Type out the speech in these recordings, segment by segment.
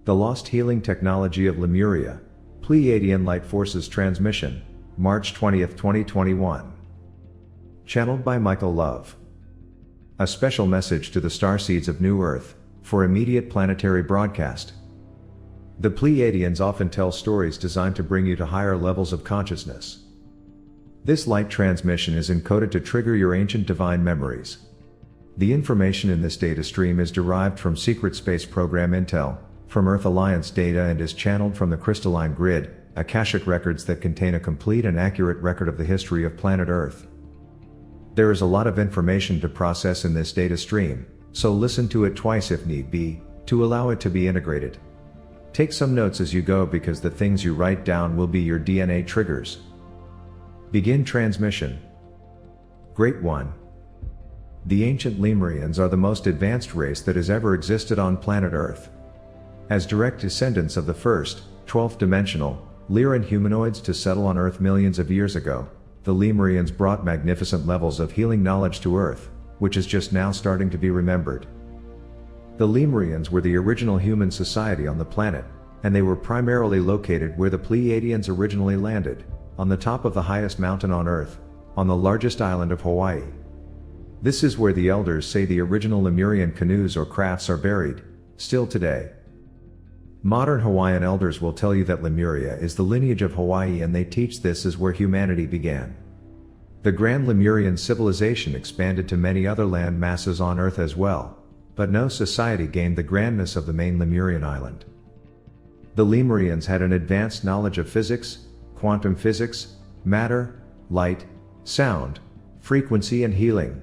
The Lost Healing Technology of Lemuria, Pleiadian Light Forces Transmission, March 20, 2021. Channeled by Michael Love. A special message to the starseeds of New Earth, for immediate planetary broadcast. The Pleiadians often tell stories designed to bring you to higher levels of consciousness. This light transmission is encoded to trigger your ancient divine memories. The information in this data stream is derived from secret space program intel, from Earth Alliance data, and is channeled from the crystalline grid, Akashic records that contain a complete and accurate record of the history of planet Earth. There is a lot of information to process in this data stream, so listen to it twice if need be, to allow it to be integrated. Take some notes as you go, because the things you write down will be your DNA triggers. Begin transmission. Great one. The ancient Lemurians are the most advanced race that has ever existed on planet Earth. As direct descendants of the first, 12th dimensional, Lyran humanoids to settle on Earth millions of years ago, the Lemurians brought magnificent levels of healing knowledge to Earth, which is just now starting to be remembered. The Lemurians were the original human society on the planet, and they were primarily located where the Pleiadians originally landed, on the top of the highest mountain on Earth, on the largest island of Hawaii. This is where the elders say the original Lemurian canoes or crafts are buried, still today. Modern Hawaiian elders will tell you that Lemuria is the lineage of Hawaii, and they teach this is where humanity began. The Grand Lemurian civilization expanded to many other land masses on Earth as well, but no society gained the grandness of the main Lemurian island. The Lemurians had an advanced knowledge of physics, quantum physics, matter, light, sound, frequency, and healing.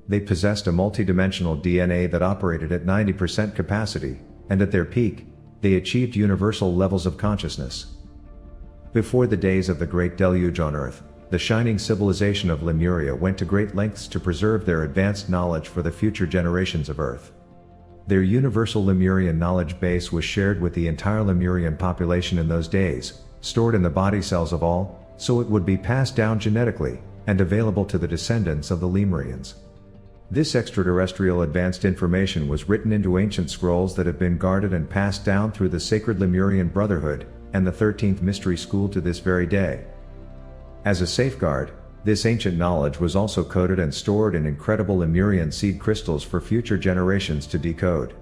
They possessed a multidimensional DNA that operated at 90% capacity, and at their peak, they achieved universal levels of consciousness. Before the days of the Great Deluge on Earth, the shining civilization of Lemuria went to great lengths to preserve their advanced knowledge for the future generations of Earth. Their universal Lemurian knowledge base was shared with the entire Lemurian population in those days, stored in the body cells of all, so it would be passed down genetically, and available to the descendants of the Lemurians. This extraterrestrial advanced information was written into ancient scrolls that have been guarded and passed down through the sacred Lemurian Brotherhood, and the 13th Mystery School to this very day. As a safeguard, this ancient knowledge was also coded and stored in incredible Lemurian seed crystals for future generations to decode.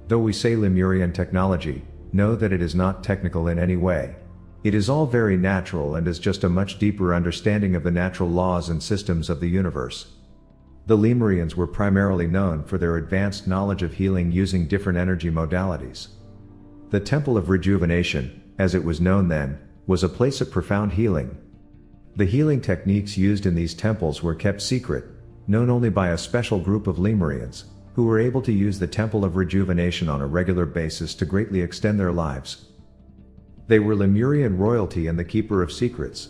Though we say Lemurian technology, know that it is not technical in any way. It is all very natural and is just a much deeper understanding of the natural laws and systems of the universe. The Lemurians were primarily known for their advanced knowledge of healing using different energy modalities. The Temple of Rejuvenation, as it was known then, was a place of profound healing. The healing techniques used in these temples were kept secret, known only by a special group of Lemurians, who were able to use the Temple of Rejuvenation on a regular basis to greatly extend their lives. They were Lemurian royalty and the keeper of secrets.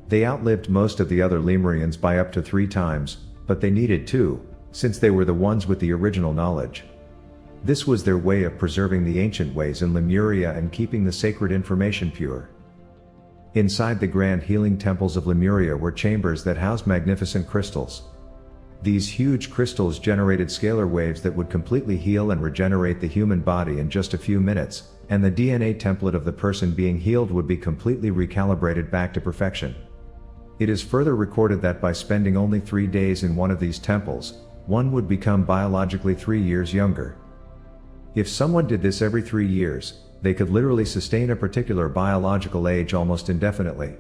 They outlived most of the other Lemurians by up to 3 times, but they needed to, since they were the ones with the original knowledge. This was their way of preserving the ancient ways in Lemuria and keeping the sacred information pure. Inside the grand healing temples of Lemuria were chambers that housed magnificent crystals. These huge crystals generated scalar waves that would completely heal and regenerate the human body in just a few minutes, and the DNA template of the person being healed would be completely recalibrated back to perfection. It is further recorded that by spending only 3 days in one of these temples, one would become biologically 3 years younger. If someone did this every 3 years, they could literally sustain a particular biological age almost indefinitely.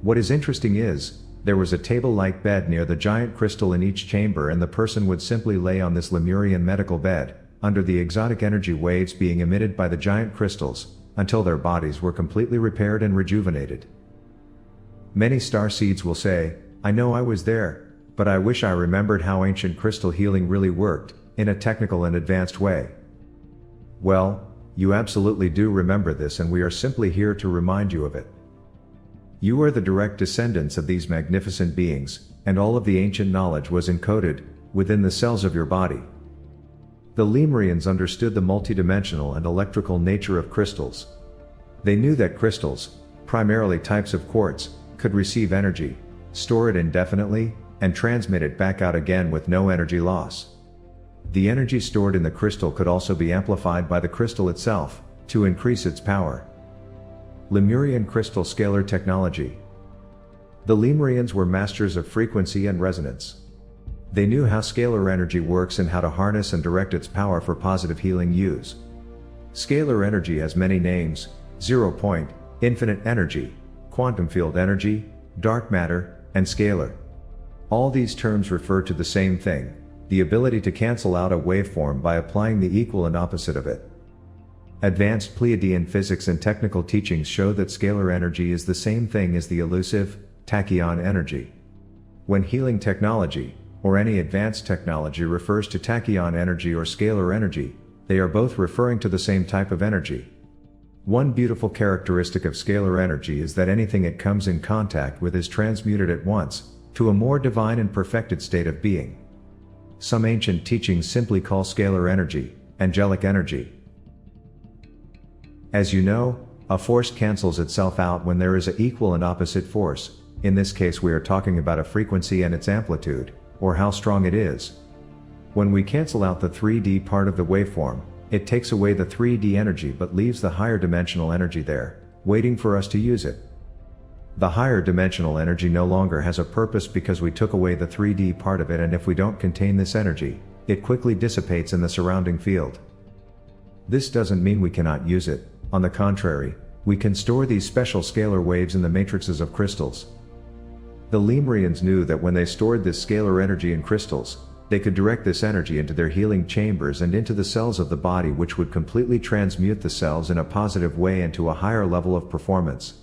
What is interesting is, there was a table-like bed near the giant crystal in each chamber, and the person would simply lay on this Lemurian medical bed, under the exotic energy waves being emitted by the giant crystals, until their bodies were completely repaired and rejuvenated. Many starseeds will say, "I know I was there, but I wish I remembered how ancient crystal healing really worked, in a technical and advanced way." Well, you absolutely do remember this, and we are simply here to remind you of it. You are the direct descendants of these magnificent beings, and all of the ancient knowledge was encoded within the cells of your body. The Lemurians understood the multidimensional and electrical nature of crystals. They knew that crystals, primarily types of quartz, could receive energy, store it indefinitely, and transmit it back out again with no energy loss. The energy stored in the crystal could also be amplified by the crystal itself, to increase its power. Lemurian crystal scalar technology. The Lemurians were masters of frequency and resonance. They knew how scalar energy works and how to harness and direct its power for positive healing use. Scalar energy has many names: zero point, infinite energy, quantum field energy, dark matter, and scalar. All these terms refer to the same thing: the ability to cancel out a waveform by applying the equal and opposite of it. Advanced Pleiadian physics and technical teachings show that scalar energy is the same thing as the elusive, tachyon energy. When healing technology, or any advanced technology, refers to tachyon energy or scalar energy, they are both referring to the same type of energy. One beautiful characteristic of scalar energy is that anything it comes in contact with is transmuted at once, to a more divine and perfected state of being. Some ancient teachings simply call scalar energy, angelic energy. As you know, a force cancels itself out when there is an equal and opposite force. In this case we are talking about a frequency and its amplitude, or how strong it is. When we cancel out the 3D part of the waveform, it takes away the 3D energy but leaves the higher dimensional energy there, waiting for us to use it. The higher dimensional energy no longer has a purpose because we took away the 3D part of it, and if we don't contain this energy, it quickly dissipates in the surrounding field. This doesn't mean we cannot use it. On the contrary, we can store these special scalar waves in the matrices of crystals. The Lemurians knew that when they stored this scalar energy in crystals, they could direct this energy into their healing chambers and into the cells of the body, which would completely transmute the cells in a positive way into a higher level of performance.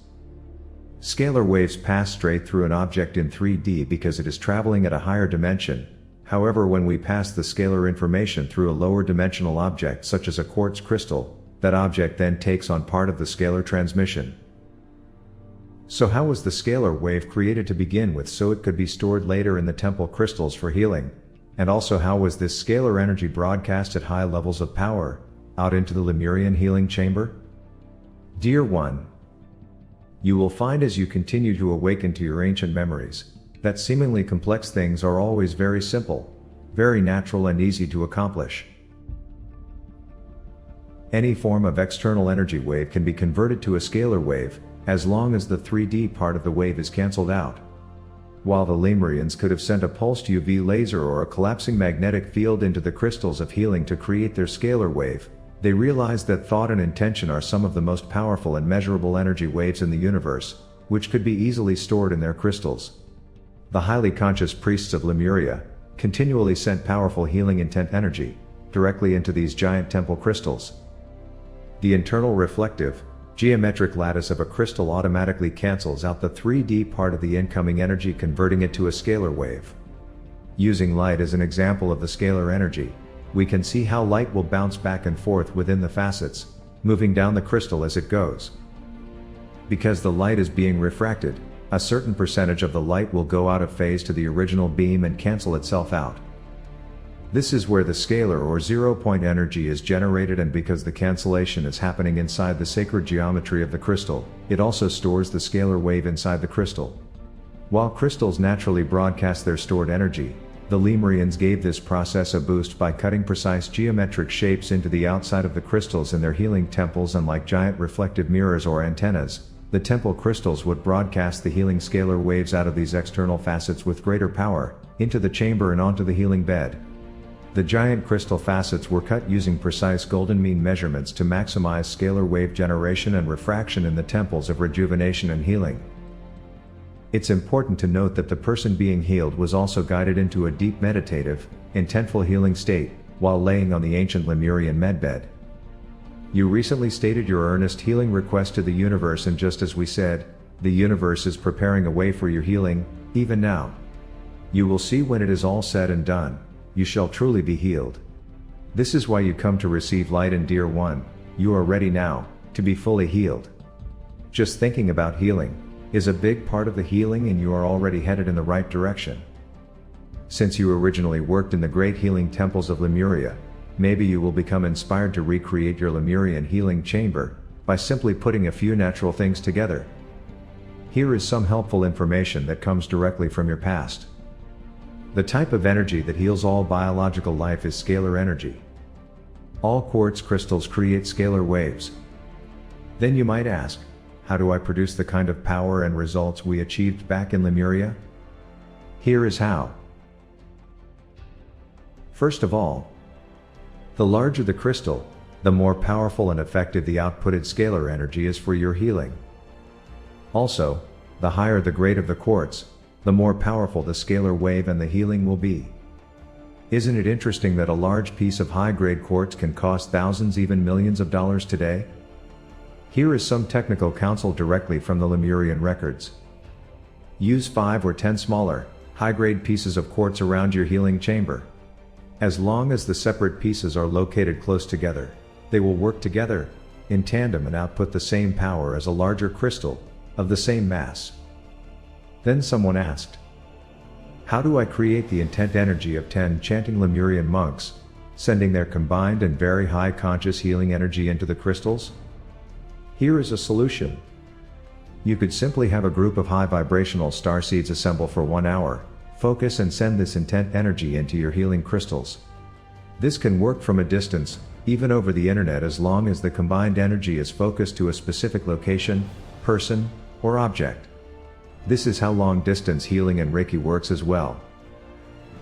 Scalar waves pass straight through an object in 3D because it is traveling at a higher dimension. However, when we pass the scalar information through a lower dimensional object such as a quartz crystal, that object then takes on part of the scalar transmission. So how was the scalar wave created to begin with so it could be stored later in the temple crystals for healing? And also, how was this scalar energy broadcast at high levels of power, out into the Lemurian healing chamber? Dear one, you will find as you continue to awaken to your ancient memories, that seemingly complex things are always very simple, very natural and easy to accomplish. Any form of external energy wave can be converted to a scalar wave, as long as the 3D part of the wave is cancelled out. While the Lemurians could have sent a pulsed UV laser or a collapsing magnetic field into the crystals of healing to create their scalar wave, they realized that thought and intention are some of the most powerful and measurable energy waves in the universe, which could be easily stored in their crystals. The highly conscious priests of Lemuria continually sent powerful healing intent energy directly into these giant temple crystals. The internal reflective, geometric lattice of a crystal automatically cancels out the 3D part of the incoming energy, converting it to a scalar wave. Using light as an example of the scalar energy, we can see how light will bounce back and forth within the facets, moving down the crystal as it goes. Because the light is being refracted, a certain percentage of the light will go out of phase to the original beam and cancel itself out. This is where the scalar or zero-point energy is generated, and because the cancellation is happening inside the sacred geometry of the crystal, it also stores the scalar wave inside the crystal. While crystals naturally broadcast their stored energy, the Lemurians gave this process a boost by cutting precise geometric shapes into the outside of the crystals in their healing temples, and like giant reflective mirrors or antennas, the temple crystals would broadcast the healing scalar waves out of these external facets with greater power, into the chamber and onto the healing bed. The giant crystal facets were cut using precise golden mean measurements to maximize scalar wave generation and refraction in the temples of rejuvenation and healing. It's important to note that the person being healed was also guided into a deep meditative, intentful healing state, while laying on the ancient Lemurian medbed. You recently stated your earnest healing request to the universe, and just as we said, the universe is preparing a way for your healing, even now. You will see when it is all said and done, you shall truly be healed. This is why you come to receive light, and dear one, you are ready now, to be fully healed. Just thinking about healing is a big part of the healing, and you are already headed in the right direction. Since you originally worked in the great healing temples of Lemuria, maybe you will become inspired to recreate your Lemurian healing chamber, by simply putting a few natural things together. Here is some helpful information that comes directly from your past. The type of energy that heals all biological life is scalar energy. All quartz crystals create scalar waves. Then you might ask, how do I produce the kind of power and results we achieved back in Lemuria? Here is how. First of all, the larger the crystal, the more powerful and effective the outputted scalar energy is for your healing. Also, the higher the grade of the quartz, the more powerful the scalar wave and the healing will be. Isn't it interesting that a large piece of high-grade quartz can cost thousands, even millions of dollars today? Here is some technical counsel directly from the Lemurian records. Use 5 or 10 smaller, high-grade pieces of quartz around your healing chamber. As long as the separate pieces are located close together, they will work together, in tandem, and output the same power as a larger crystal, of the same mass. Then someone asked, how do I create the intent energy of 10 chanting Lemurian monks, sending their combined and very high conscious healing energy into the crystals? Here is a solution. You could simply have a group of high vibrational starseeds assemble for 1 hour, focus and send this intent energy into your healing crystals. This can work from a distance, even over the internet, as long as the combined energy is focused to a specific location, person, or object. This is how long distance healing and Reiki works as well.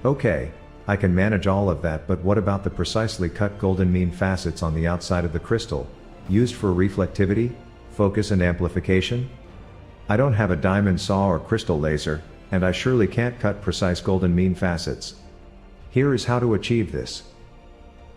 Okay, I can manage all of that, but what about the precisely cut golden mean facets on the outside of the crystal, used for reflectivity, focus and amplification? I don't have a diamond saw or crystal laser, and I surely can't cut precise golden mean facets. Here is how to achieve this.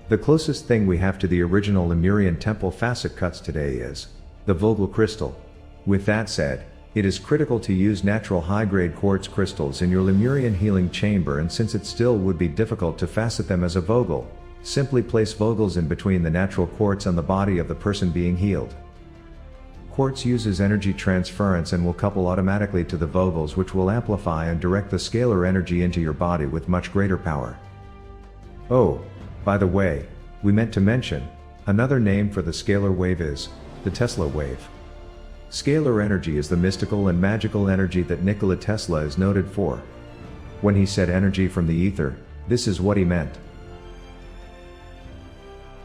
The closest thing we have to the original Lemurian temple facet cuts today is the Vogel crystal. With that said, it is critical to use natural high-grade quartz crystals in your Lemurian healing chamber, and since it still would be difficult to facet them as a Vogel, simply place Vogels in between the natural quartz and the body of the person being healed. Quartz uses energy transference and will couple automatically to the Vogels, which will amplify and direct the scalar energy into your body with much greater power. Oh, by the way, we meant to mention, another name for the scalar wave is the Tesla wave. Scalar energy is the mystical and magical energy that Nikola Tesla is noted for. When he said energy from the ether, this is what he meant.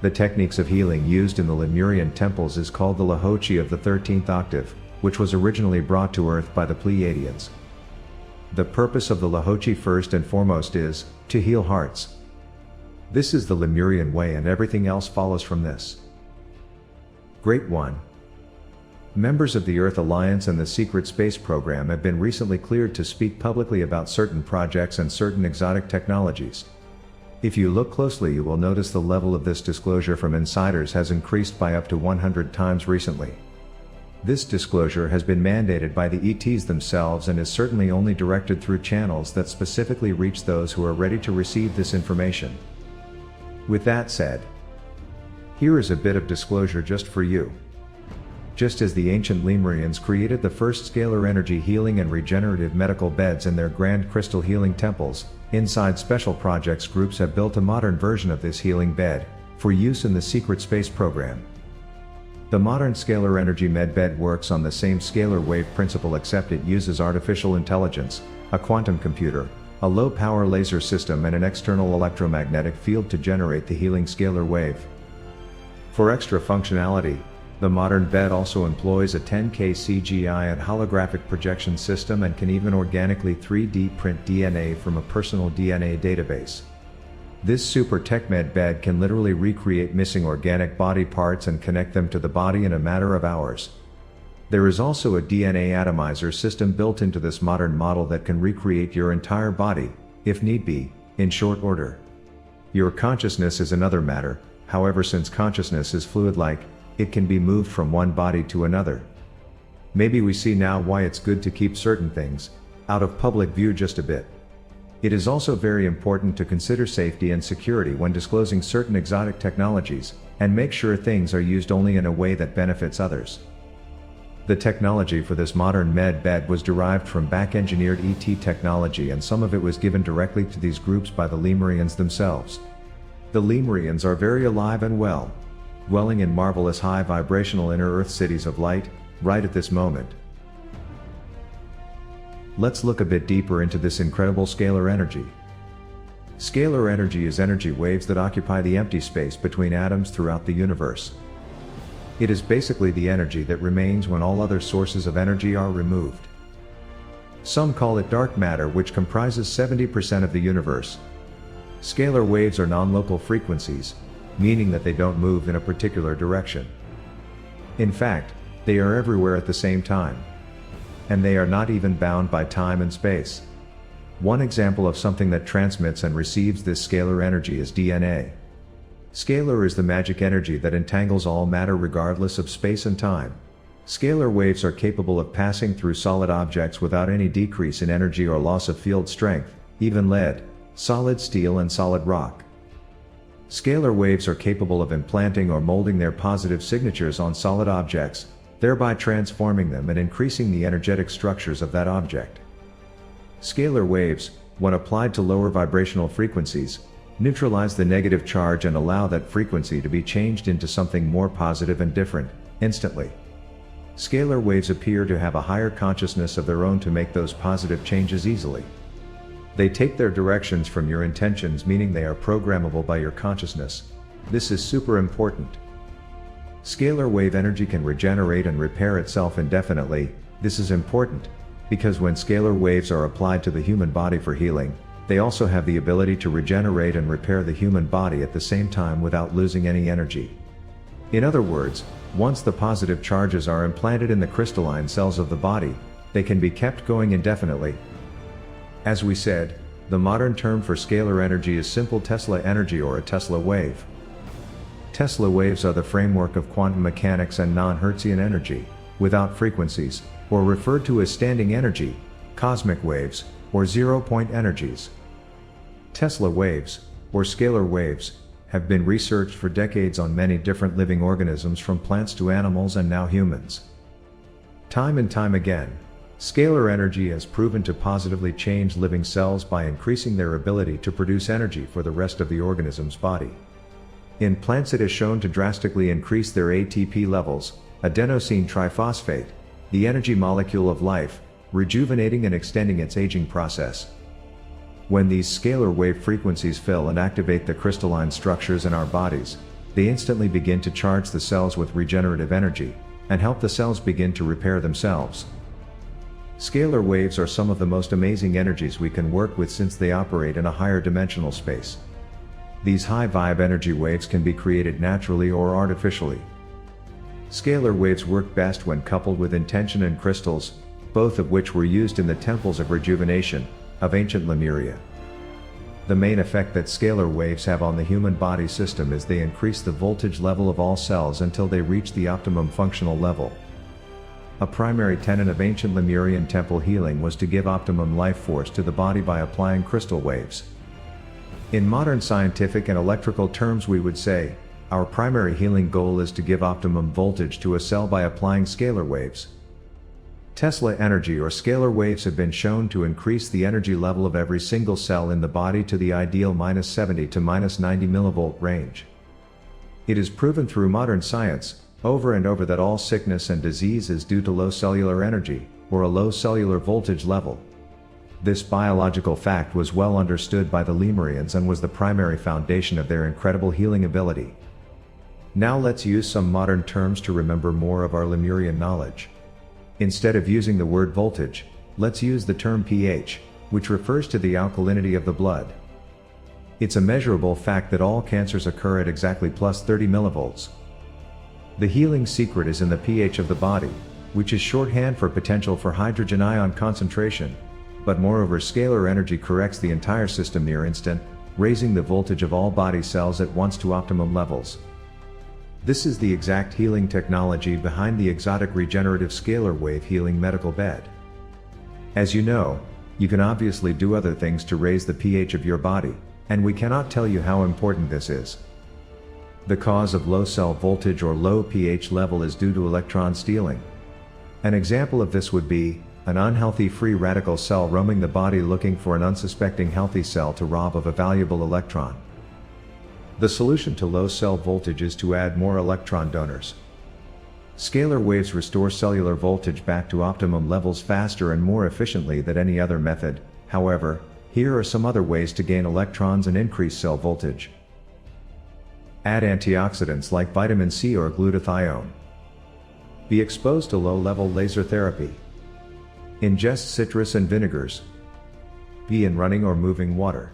The techniques of healing used in the Lemurian temples is called the Lahochi of the 13th octave, which was originally brought to Earth by the Pleiadians. The purpose of the Lahochi first and foremost is to heal hearts. This is the Lemurian way, and everything else follows from this. Great one. Members of the Earth Alliance and the Secret Space Program have been recently cleared to speak publicly about certain projects and certain exotic technologies. If you look closely, you will notice the level of this disclosure from insiders has increased by up to 100 times recently. This disclosure has been mandated by the ETs themselves and is certainly only directed through channels that specifically reach those who are ready to receive this information. With that said, here is a bit of disclosure just for you. Just as the ancient Lemurians created the first scalar energy healing and regenerative medical beds in their grand crystal healing temples, inside special projects groups have built a modern version of this healing bed, for use in the secret space program. The modern scalar energy medbed works on the same scalar wave principle, except it uses artificial intelligence, a quantum computer, a low-power laser system and an external electromagnetic field to generate the healing scalar wave. For extra functionality, the modern bed also employs a 10K CGI and holographic projection system and can even organically 3D print DNA from a personal DNA database. This super tech med bed can literally recreate missing organic body parts and connect them to the body in a matter of hours. There is also a DNA atomizer system built into this modern model that can recreate your entire body, if need be, in short order. Your consciousness is another matter, however, since consciousness is fluid-like, it can be moved from one body to another. Maybe we see now why it's good to keep certain things out of public view just a bit. It is also very important to consider safety and security when disclosing certain exotic technologies, and make sure things are used only in a way that benefits others. The technology for this modern med bed was derived from back-engineered ET technology, and some of it was given directly to these groups by the Lemurians themselves. The Lemurians are very alive and well, dwelling in marvelous high vibrational inner earth cities of light, right at this moment. Let's look a bit deeper into this incredible scalar energy. Scalar energy is energy waves that occupy the empty space between atoms throughout the universe. It is basically the energy that remains when all other sources of energy are removed. Some call it dark matter, which comprises 70% of the universe. Scalar waves are non-local frequencies, meaning that they don't move in a particular direction. In fact, they are everywhere at the same time. And they are not even bound by time and space. One example of something that transmits and receives this scalar energy is DNA. Scalar is the magic energy that entangles all matter regardless of space and time. Scalar waves are capable of passing through solid objects without any decrease in energy or loss of field strength, even lead, solid steel and solid rock. Scalar waves are capable of implanting or molding their positive signatures on solid objects, thereby transforming them and increasing the energetic structures of that object. Scalar waves, when applied to lower vibrational frequencies, neutralize the negative charge and allow that frequency to be changed into something more positive and different, instantly. Scalar waves appear to have a higher consciousness of their own to make those positive changes easily. They take their directions from your intentions, meaning they are programmable by your consciousness. This is super important. Scalar wave energy can regenerate and repair itself indefinitely. This is important, because when scalar waves are applied to the human body for healing, they also have the ability to regenerate and repair the human body at the same time without losing any energy. In other words, once the positive charges are implanted in the crystalline cells of the body, they can be kept going indefinitely. As we said, the modern term for scalar energy is simple Tesla energy or a Tesla wave. Tesla waves are the framework of quantum mechanics and non-Hertzian energy, without frequencies, or referred to as standing energy, cosmic waves, or zero-point energies. Tesla waves, or scalar waves, have been researched for decades on many different living organisms from plants to animals and now humans. Time and time again, scalar energy has proven to positively change living cells by increasing their ability to produce energy for the rest of the organism's body. In plants it is shown to drastically increase their ATP levels, adenosine triphosphate, the energy molecule of life, rejuvenating and extending its aging process. When these scalar wave frequencies fill and activate the crystalline structures in our bodies, they instantly begin to charge the cells with regenerative energy, and help the cells begin to repair themselves. Scalar waves are some of the most amazing energies we can work with since they operate in a higher dimensional space. These high-vibe energy waves can be created naturally or artificially. Scalar waves work best when coupled with intention and crystals, both of which were used in the temples of rejuvenation of ancient Lemuria. The main effect that scalar waves have on the human body system is they increase the voltage level of all cells until they reach the optimum functional level. A primary tenet of ancient Lemurian temple healing was to give optimum life force to the body by applying crystal waves. In modern scientific and electrical terms we would say, our primary healing goal is to give optimum voltage to a cell by applying scalar waves. Tesla energy or scalar waves have been shown to increase the energy level of every single cell in the body to the ideal -70 to -90 millivolt range. It is proven through modern science, over and over, that all sickness and disease is due to low cellular energy, or a low cellular voltage level. This biological fact was well understood by the Lemurians and was the primary foundation of their incredible healing ability. Now let's use some modern terms to remember more of our Lemurian knowledge. Instead of using the word voltage, let's use the term pH, which refers to the alkalinity of the blood. It's a measurable fact that all cancers occur at exactly +30 millivolts. The healing secret is in the pH of the body, which is shorthand for potential for hydrogen ion concentration, but moreover scalar energy corrects the entire system near instant, raising the voltage of all body cells at once to optimum levels. This is the exact healing technology behind the exotic regenerative scalar wave healing medical bed. As you know, you can obviously do other things to raise the pH of your body, and we cannot tell you how important this is. The cause of low cell voltage or low pH level is due to electron stealing. An example of this would be an unhealthy free radical cell roaming the body looking for an unsuspecting healthy cell to rob of a valuable electron. The solution to low cell voltage is to add more electron donors. Scalar waves restore cellular voltage back to optimum levels faster and more efficiently than any other method. However, Here are some other ways to gain electrons and increase cell voltage. Add antioxidants like vitamin C or glutathione. Be exposed to low-level laser therapy. Ingest citrus and vinegars. Be in running or moving water.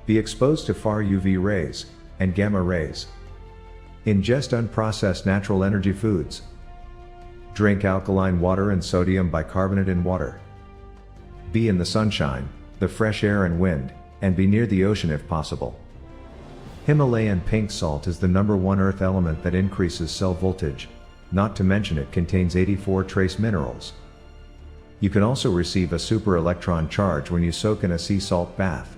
Be exposed to far UV rays and gamma rays. Ingest unprocessed natural energy foods. Drink alkaline water and sodium bicarbonate in water. Be in the sunshine, the fresh air and wind, and be near the ocean if possible. Himalayan pink salt is the #1 earth element that increases cell voltage, not to mention it contains 84 trace minerals. You can also receive a super electron charge when you soak in a sea salt bath.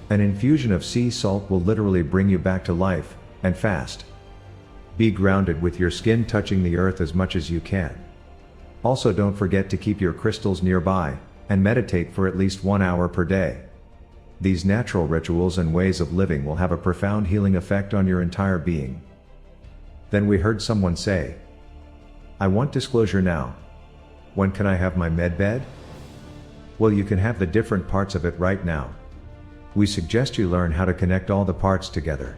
An infusion of sea salt will literally bring you back to life, and fast. Be grounded with your skin touching the earth as much as you can. Also, don't forget to keep your crystals nearby, and meditate for at least 1 hour per day. These natural rituals and ways of living will have a profound healing effect on your entire being. Then we heard someone say, "I want disclosure now. When can I have my med bed?" Well, you can have the different parts of it right now. We suggest you learn how to connect all the parts together.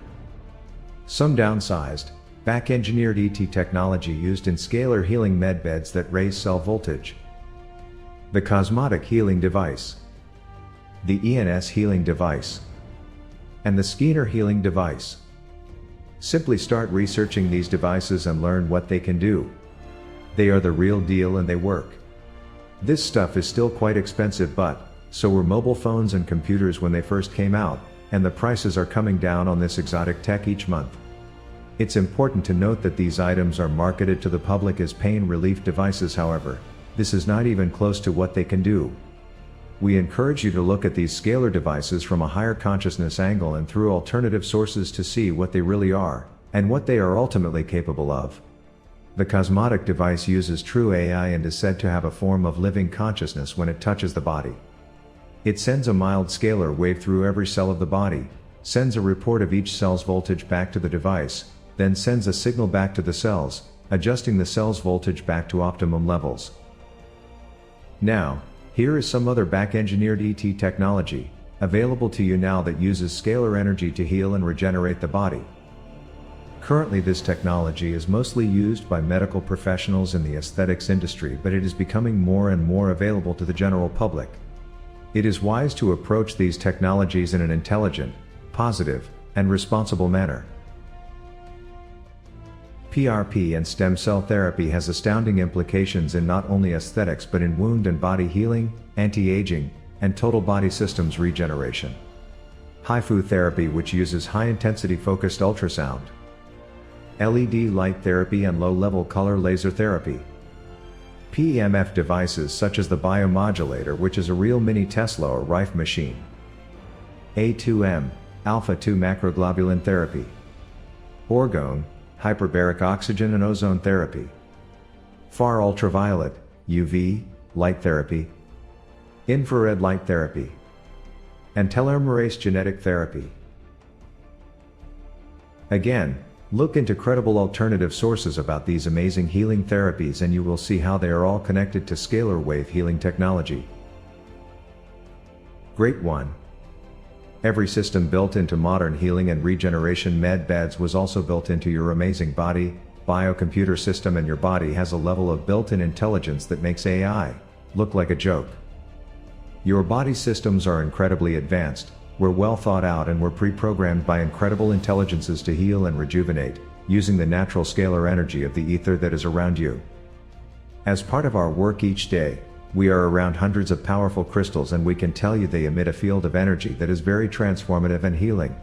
Some downsized, back-engineered ET technology used in scalar healing medbeds that raise cell voltage. The Cosmotic Healing Device, the ENS Healing Device, and the Skeeter Healing Device. Simply start researching these devices and learn what they can do. They are the real deal and they work. This stuff is still quite expensive, but so were mobile phones and computers when they first came out, and the prices are coming down on this exotic tech each month. It's important to note that these items are marketed to the public as pain relief devices. However, this is not even close to what they can do. We encourage you to look at these scalar devices from a higher consciousness angle and through alternative sources to see what they really are, and what they are ultimately capable of. The Cosmotic device uses true AI and is said to have a form of living consciousness when it touches the body. It sends a mild scalar wave through every cell of the body, sends a report of each cell's voltage back to the device, then sends a signal back to the cells, adjusting the cell's voltage back to optimum levels. Now, here is some other back-engineered ET technology, available to you now that uses scalar energy to heal and regenerate the body. Currently, this technology is mostly used by medical professionals in the aesthetics industry, but it is becoming more and more available to the general public. It is wise to approach these technologies in an intelligent, positive, and responsible manner. PRP and stem cell therapy has astounding implications in not only aesthetics but in wound and body healing, anti-aging, and total body systems regeneration. HIFU therapy, which uses high-intensity focused ultrasound, LED light therapy and low-level color laser therapy. PEMF devices such as the biomodulator, which is a real mini Tesla or Rife machine. A2M, alpha-2 macroglobulin therapy. Orgone, hyperbaric oxygen and ozone therapy. Far ultraviolet, UV, light therapy. Infrared light therapy. And telomerase genetic therapy. Again, look into credible alternative sources about these amazing healing therapies and you will see how they are all connected to scalar wave healing technology. Great one. Every system built into modern healing and regeneration med beds was also built into your amazing body, biocomputer system, and your body has a level of built-in intelligence that makes AI look like a joke. Your body systems are incredibly advanced, were well thought out, and were pre-programmed by incredible intelligences to heal and rejuvenate, using the natural scalar energy of the ether that is around you. As part of our work each day, we are around hundreds of powerful crystals, and we can tell you they emit a field of energy that is very transformative and healing.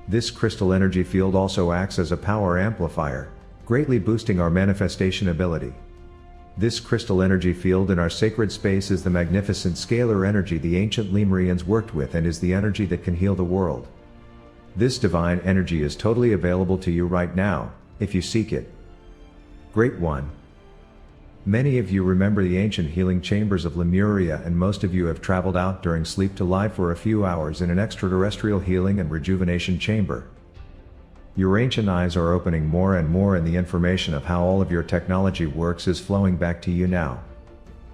This crystal energy field also acts as a power amplifier, greatly boosting our manifestation ability. This crystal energy field in our sacred space is the magnificent scalar energy the ancient Lemurians worked with and is the energy that can heal the world. This divine energy is totally available to you right now, if you seek it. Great one. Many of you remember the ancient healing chambers of Lemuria, and most of you have traveled out during sleep to lie for a few hours in an extraterrestrial healing and rejuvenation chamber. Your ancient eyes are opening more and more, and the information of how all of your technology works is flowing back to you now.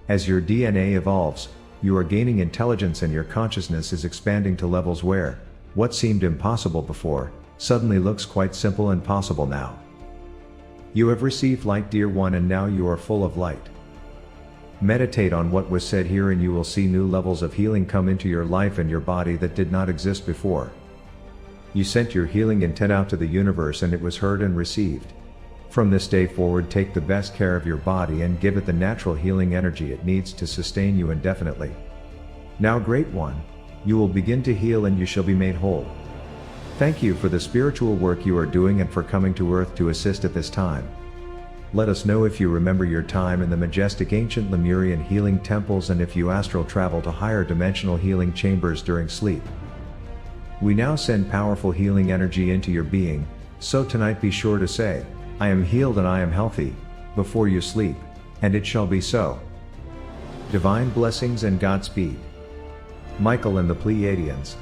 As your DNA evolves, You are gaining intelligence and your consciousness is expanding to levels where, what seemed impossible before, suddenly looks quite simple and possible now. You have received light, dear one, and now you are full of light. Meditate on what was said here and you will see new levels of healing come into your life and your body that did not exist before. You sent your healing intent out to the universe and it was heard and received. From this day forward, take the best care of your body and give it the natural healing energy it needs to sustain you indefinitely. Now, Great One, you will begin to heal and you shall be made whole. Thank you for the spiritual work you are doing and for coming to Earth to assist at this time. Let us know if you remember your time in the majestic ancient Lemurian healing temples and if you astral travel to higher dimensional healing chambers during sleep. We now send powerful healing energy into your being, so tonight be sure to say, I am healed and I am healthy, before you sleep, and it shall be so. Divine blessings and Godspeed. Michael and the Pleiadians.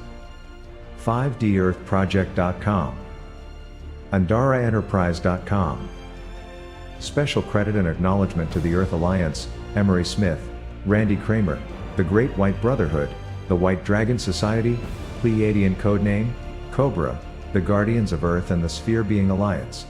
5DEarthProject.com. AndaraEnterprise.com. Special credit and acknowledgement to the Earth Alliance, Emery Smith, Randy Kramer, the Great White Brotherhood, the White Dragon Society, Pleiadian Codename, Cobra, the Guardians of Earth and the Sphere Being Alliance.